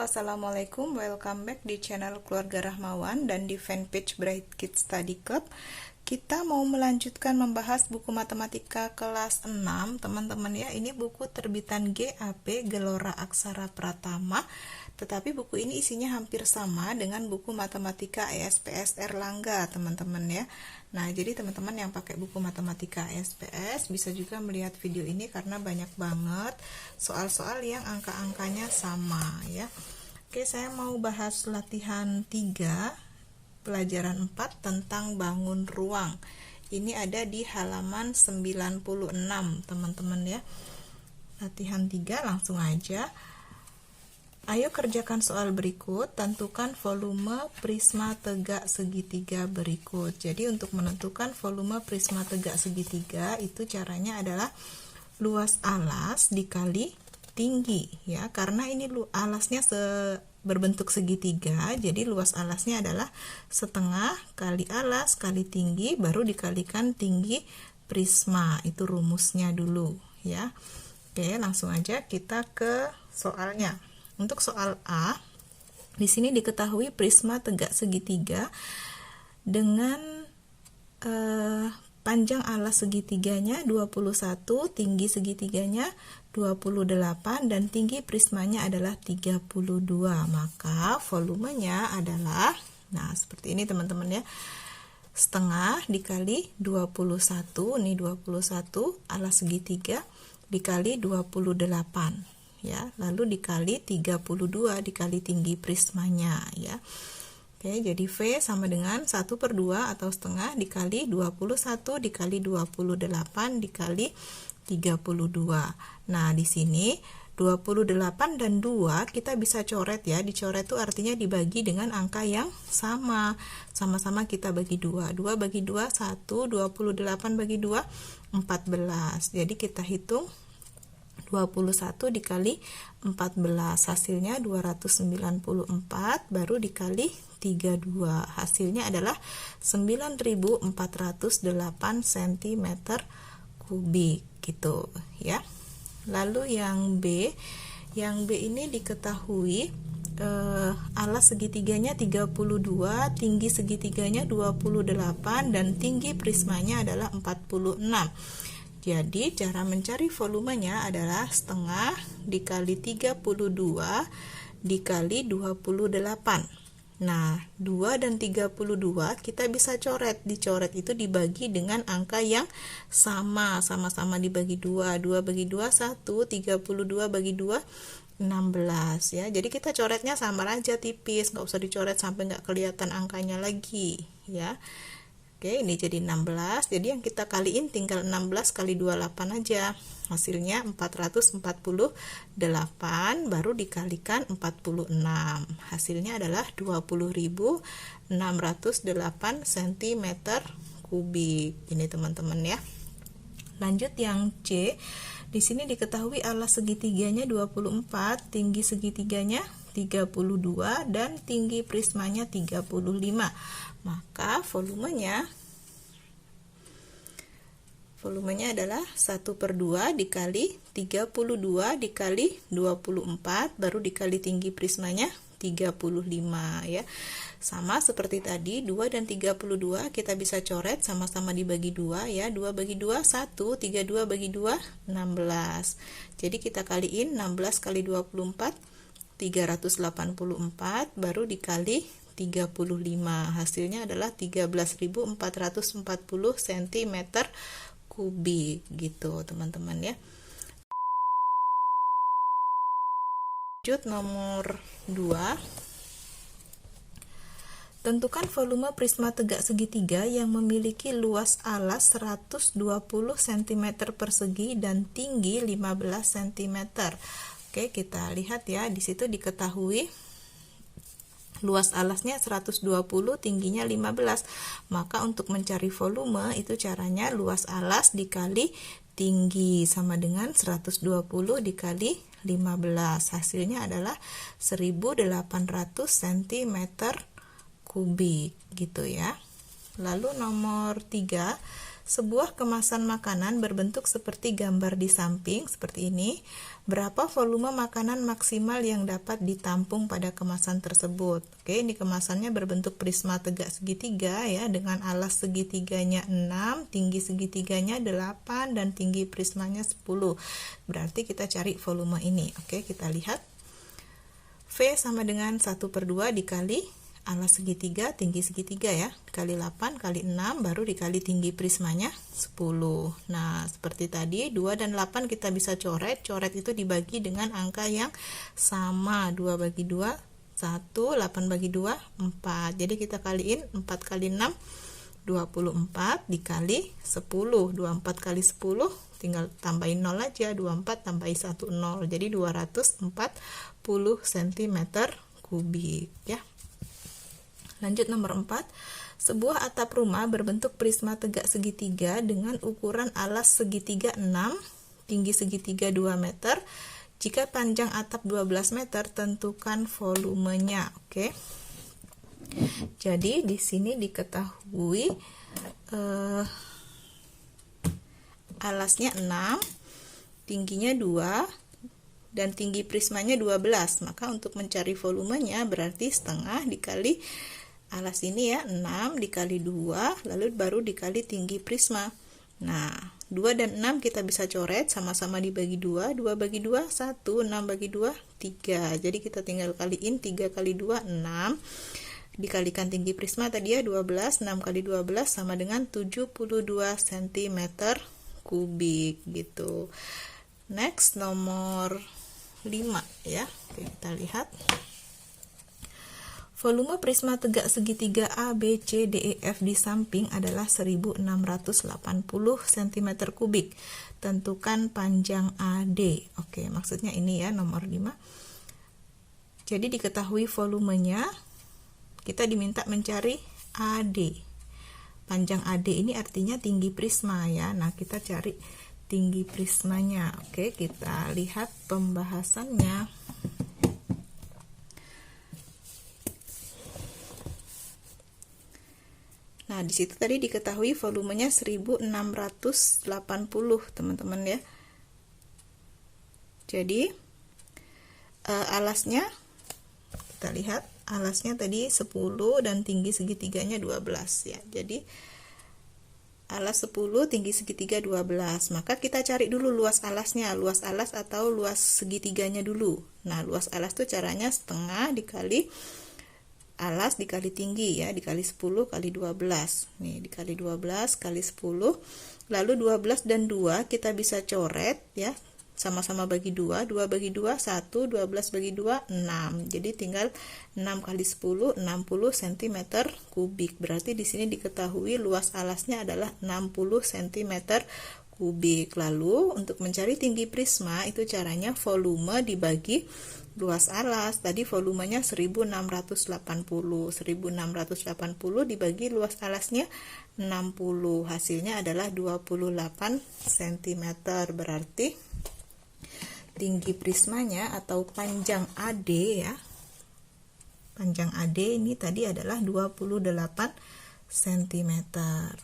Assalamualaikum, welcome back di channel Keluarga Rahmawan dan di fanpage Bright Kids Study Club. Kita mau melanjutkan membahas buku matematika kelas 6, teman-teman ya. Ini buku terbitan GAP, Gelora Aksara Pratama. Tetapi buku ini isinya hampir sama dengan buku matematika ESPS Erlangga, teman-teman ya. Nah, jadi teman-teman yang pakai buku matematika ESPS bisa juga melihat video ini karena banyak banget soal-soal yang angka-angkanya sama ya. Oke, saya mau bahas latihan 3 pelajaran 4 tentang bangun ruang. Ini ada di halaman 96, teman-teman ya. Latihan 3 langsung aja. Ayo kerjakan soal berikut, tentukan volume prisma tegak segitiga berikut. Jadi untuk menentukan volume prisma tegak segitiga itu caranya adalah luas alas dikali tinggi ya. Karena ini alasnya berbentuk segitiga, jadi luas alasnya adalah setengah kali alas kali tinggi baru dikalikan tinggi prisma. Itu rumusnya dulu ya. Oke, langsung aja kita ke soalnya. Untuk soal A, di sini diketahui prisma tegak segitiga dengan panjang alas segitiganya 21, tinggi segitiganya 28 dan tinggi prismanya adalah 32. Maka volumenya adalah, nah seperti ini teman-teman ya, setengah dikali 21, ini 21 alas segitiga dikali 28 ya, lalu dikali 32 dikali tinggi prismanya ya. Oke, jadi V sama dengan 1/2 atau setengah dikali 21 dikali 28 dikali 32. Nah, di sini 28 dan 2 kita bisa coret ya. Dicoret itu artinya dibagi dengan angka yang sama. Sama-sama kita bagi 2. 2 bagi 2 1, 28 bagi 2 14. Jadi kita hitung 21 dikali 14, hasilnya 294 baru dikali 32, hasilnya adalah 9408 cm kubik gitu ya. Lalu yang B ini diketahui alas segitiganya 32, tinggi segitiganya 28 dan tinggi prismanya adalah 46. Jadi cara mencari volumenya adalah setengah dikali 32 dikali 28. Nah, 2 dan 32 kita bisa coret. Dicoret itu dibagi dengan angka yang sama. Sama-sama dibagi 2. 2 bagi 2 1, 32 bagi 2 16 ya. Jadi kita coretnya samar aja tipis, nggak usah dicoret sampai nggak kelihatan angkanya lagi ya. Oke, ini jadi 16. Jadi yang kita kaliin tinggal 16 kali 28 aja. Hasilnya 448 baru dikalikan 46. Hasilnya adalah 20.608 cm kubik. Ini teman-teman ya. Lanjut yang C. Di sini diketahui alas segitiganya 24, tinggi segitiganya 32 dan tinggi prismanya 35. Maka volumenya adalah 1/2 dikali 32 dikali 24 baru dikali tinggi prismanya 35 ya. Sama seperti tadi, 2 dan 32 kita bisa coret, sama-sama dibagi 2 ya. 2 bagi 2 1, 32 bagi 2 16. Jadi kita kaliin 16 kali 24 384 baru dikali 35, hasilnya adalah 13.440 cm kubik gitu teman-teman ya. Lanjut nomor 2, tentukan volume prisma tegak segitiga yang memiliki luas alas 120 cm persegi dan tinggi 15 cm. Oke, kita lihat ya, di situ diketahui luas alasnya 120, tingginya 15. Maka untuk mencari volume itu caranya luas alas dikali tinggi sama dengan 120 dikali 15. Hasilnya adalah 1800 cm kubik gitu ya. Lalu nomor 3, sebuah kemasan makanan berbentuk seperti gambar di samping, seperti ini. Berapa volume makanan maksimal yang dapat ditampung pada kemasan tersebut? Oke, ini kemasannya berbentuk prisma tegak segitiga ya, dengan alas segitiganya 6, tinggi segitiganya 8, dan tinggi prismanya 10. Berarti kita cari volume ini. Oke, kita lihat. V sama dengan 1/2 dikali alas segitiga, tinggi segitiga ya, kali 8 kali 6, baru dikali tinggi prismanya 10. Nah, seperti tadi 2 dan 8 kita bisa coret. Coret itu dibagi dengan angka yang sama, 2 bagi 2 1, 8 bagi 2 4. Jadi kita kaliin 4 kali 6 24 dikali 10. 24 kali 10 tinggal tambahin 0 aja, 24 tambahin 1 0. Jadi 240 cm kubik ya. Lanjut nomor 4. Sebuah atap rumah berbentuk prisma tegak segitiga dengan ukuran alas segitiga 6, tinggi segitiga 2 meter. Jika panjang atap 12 meter, tentukan volumenya. Oke. Jadi di sini diketahui alasnya 6, tingginya 2, dan tinggi prismanya 12. Maka untuk mencari volumenya berarti setengah dikali alas ini ya, 6 dikali 2, lalu baru dikali tinggi prisma. Nah, 2 dan 6 kita bisa coret, sama-sama dibagi 2, 2 bagi 2 1, 6 bagi 2 3. Jadi kita tinggal kaliin 3 kali 2 6. Dikalikan tinggi prisma tadi ya 12, 6 kali 12 sama dengan 72 cm kubik gitu. Next nomor 5 ya. Oke, kita lihat. Volume prisma tegak segitiga A, B, C, D, E, F di samping adalah 1680 cm kubik. Tentukan panjang AD. Oke, maksudnya ini ya nomor 5. Jadi diketahui volumenya, kita diminta mencari AD. Panjang AD ini artinya tinggi prisma ya. Nah, kita cari tinggi prismanya. Oke, kita lihat pembahasannya. Nah, di situ tadi diketahui volumenya 1680, teman-teman ya. Jadi alasnya kita lihat, alasnya tadi 10 dan tinggi segitiganya 12 ya. Jadi alas 10, tinggi segitiga 12. Maka kita cari dulu luas alasnya, luas alas atau luas segitiganya dulu. Nah, luas alas tuh caranya setengah dikali alas dikali tinggi ya, dikali 10 kali 12. Nih, dikali 12 kali 10. Lalu 12 dan 2 kita bisa coret ya. Sama-sama bagi 2, 2 bagi 2 1, 12 bagi 2 6. Jadi tinggal 6 kali 10 60 cm kubik. Berarti di sini diketahui luas alasnya adalah 60 cm kubik. Lalu untuk mencari tinggi prisma itu caranya volume dibagi luas alas. Tadi volumenya 1680. 1680 dibagi luas alasnya 60. Hasilnya adalah 28 cm. Berarti tinggi prismanya atau panjang AD ya. Panjang AD ini tadi adalah 28 cm.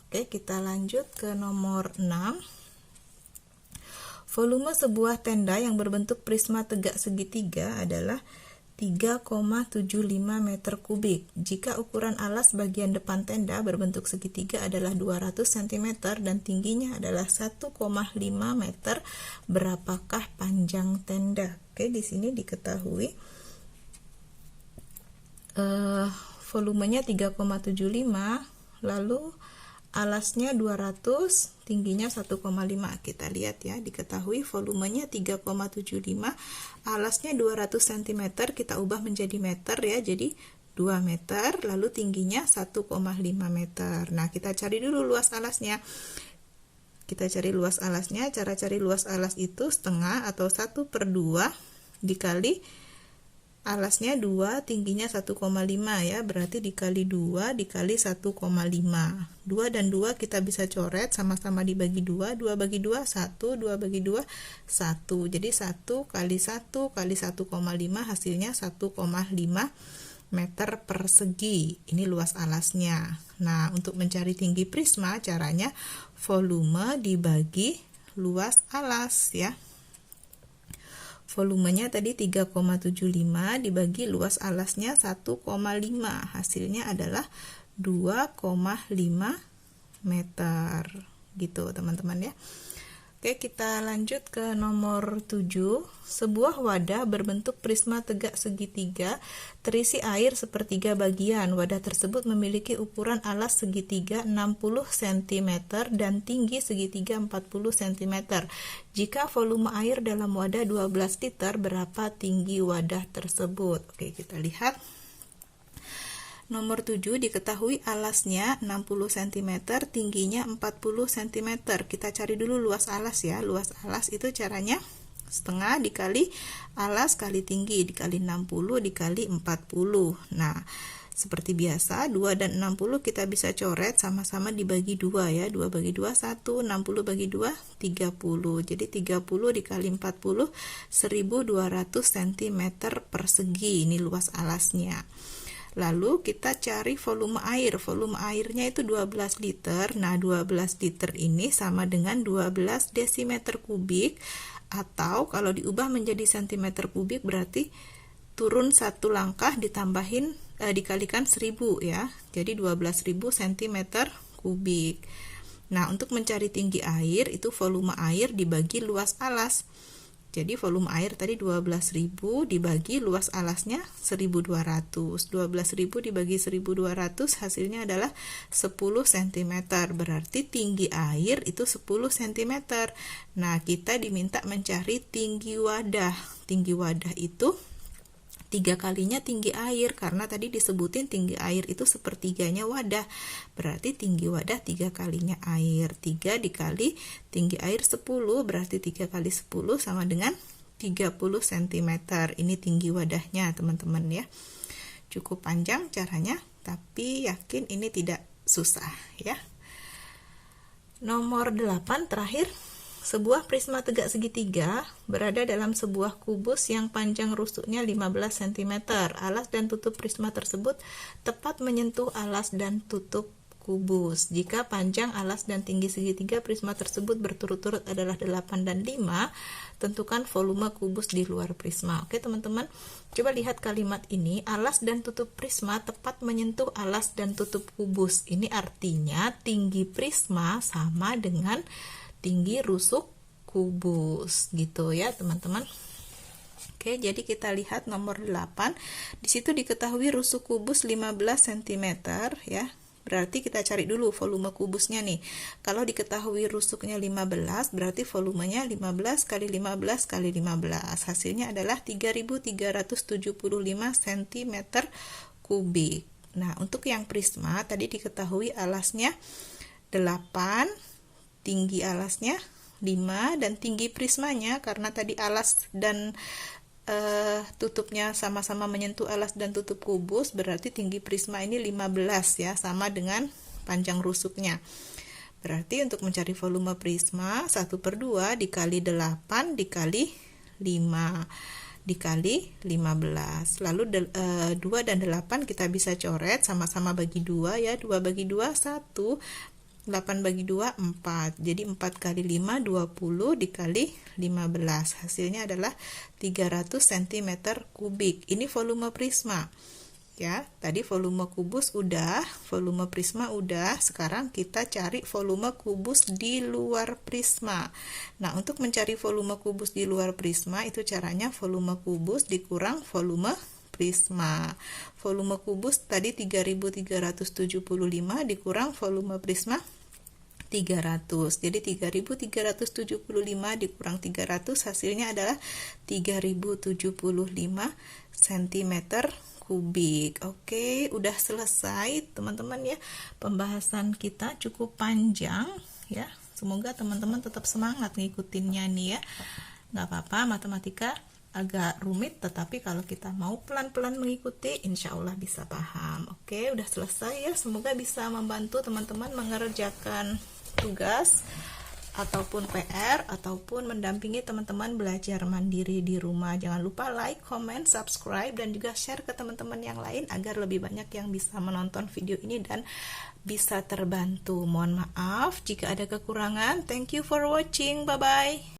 Oke, kita lanjut ke nomor 6. Volume sebuah tenda yang berbentuk prisma tegak segitiga adalah 3,75 meter kubik. Jika ukuran alas bagian depan tenda berbentuk segitiga adalah 200 cm dan tingginya adalah 1,5 meter, berapakah panjang tenda? Oke, di sini diketahui volumenya 3,75, lalu alasnya 200, tingginya 1,5. Kita lihat ya, diketahui volumenya 3,75, alasnya 200 cm, kita ubah menjadi meter ya, jadi 2 meter, lalu tingginya 1,5 meter. Nah, kita cari dulu luas alasnya. Kita cari luas alasnya, cara cari luas alas itu setengah atau 1/2 dikali alasnya 2, tingginya 1,5 ya, berarti dikali 2 dikali 1,5. 2 dan 2 kita bisa coret, sama-sama dibagi 2, 2 bagi 2 1, 2 bagi 2 1. Jadi 1 kali 1 kali 1,5 hasilnya 1,5 meter persegi. Ini luas alasnya. Nah, untuk mencari tinggi prisma caranya volume dibagi luas alas ya. Volumenya tadi 3,75 dibagi luas alasnya 1,5. Hasilnya adalah 2,5 meter. Gitu, teman-teman ya. Oke, kita lanjut ke nomor 7. Sebuah wadah berbentuk prisma tegak segitiga terisi air sepertiga bagian. Wadah tersebut memiliki ukuran alas segitiga 60 cm dan tinggi segitiga 40 cm. Jika volume air dalam wadah 12 liter, berapa tinggi wadah tersebut? Oke, kita lihat. Nomor 7, diketahui alasnya 60 cm, tingginya 40 cm. Kita cari dulu luas alas ya. Luas alas itu caranya setengah dikali alas kali tinggi dikali 60 dikali 40. Nah, seperti biasa 2 dan 60 kita bisa coret sama-sama dibagi 2 ya. 2 bagi 2 1, 60 bagi 2 30. Jadi 30 dikali 40 1200 cm persegi. Ini luas alasnya. Lalu kita cari volume air. Volume airnya itu 12 liter. Nah, 12 liter ini sama dengan 12 desimeter kubik, atau kalau diubah menjadi sentimeter kubik berarti turun satu langkah ditambahin dikalikan 1000 ya. Jadi 12.000 cm kubik. Nah, untuk mencari tinggi air itu volume air dibagi luas alas. Jadi volume air tadi 12.000 dibagi luas alasnya 1.200. 12.000 dibagi 1.200 hasilnya adalah 10 cm. Berarti tinggi air itu 10 cm. Nah, kita diminta mencari tinggi wadah. Tinggi wadah itu 3 kalinya tinggi air, karena tadi disebutin tinggi air itu sepertiganya wadah. Berarti tinggi wadah 3 kalinya air. 3 dikali tinggi air 10, berarti 3 kali 10 sama dengan 30 cm. Ini tinggi wadahnya, teman-teman ya. Cukup panjang caranya, tapi yakin ini tidak susah ya. Nomor 8 terakhir. Sebuah prisma tegak segitiga berada dalam sebuah kubus yang panjang rusuknya 15 cm. Alas dan tutup prisma tersebut tepat menyentuh alas dan tutup kubus. Jika panjang alas dan tinggi segitiga prisma tersebut berturut-turut adalah 8 dan 5, tentukan volume kubus di luar prisma. Oke, teman-teman, coba lihat kalimat ini. Alas dan tutup prisma tepat menyentuh alas dan tutup kubus. Ini artinya tinggi prisma sama dengan tinggi rusuk kubus, gitu ya, teman-teman. Oke, jadi kita lihat nomor 8. Di situ diketahui rusuk kubus 15 cm ya. Berarti kita cari dulu volume kubusnya nih. Kalau diketahui rusuknya 15, berarti volumenya 15 kali 15 kali 15. Hasilnya adalah 3375 cm kubik. Nah, untuk yang prisma tadi diketahui alasnya 8, tinggi alasnya 5, dan tinggi prismanya karena tadi alas dan tutupnya sama-sama menyentuh alas dan tutup kubus, berarti tinggi prisma ini 15 ya, sama dengan panjang rusuknya. Berarti untuk mencari volume prisma 1/2 dikali 8 dikali 5 dikali 15. Lalu 2 dan 8 kita bisa coret, sama-sama bagi 2 ya. 2 bagi 2 1, 8 bagi 2 4. Jadi 4 kali 5 20 dikali 15. Hasilnya adalah 300 cm kubik. Ini volume prisma. Ya, tadi volume kubus udah, volume prisma udah. Sekarang kita cari volume kubus di luar prisma. Nah, untuk mencari volume kubus di luar prisma itu caranya volume kubus dikurang volume prisma. Volume kubus tadi 3375 dikurang volume prisma 300. Jadi 3375 dikurang 300 hasilnya adalah 3075 cm kubik. Oke, udah selesai teman-teman ya. Pembahasan kita cukup panjang ya. Semoga teman-teman tetap semangat ngikutinnya nih ya. Nggak apa-apa, matematika agak rumit, tetapi kalau kita mau pelan-pelan mengikuti, insya Allah bisa paham. Oke, udah selesai ya. Semoga bisa membantu teman-teman mengerjakan tugas ataupun PR, ataupun mendampingi teman-teman belajar mandiri di rumah. Jangan lupa like, comment, subscribe, dan juga share ke teman-teman yang lain agar lebih banyak yang bisa menonton video ini dan bisa terbantu. Mohon maaf jika ada kekurangan. Thank you for watching. Bye-bye.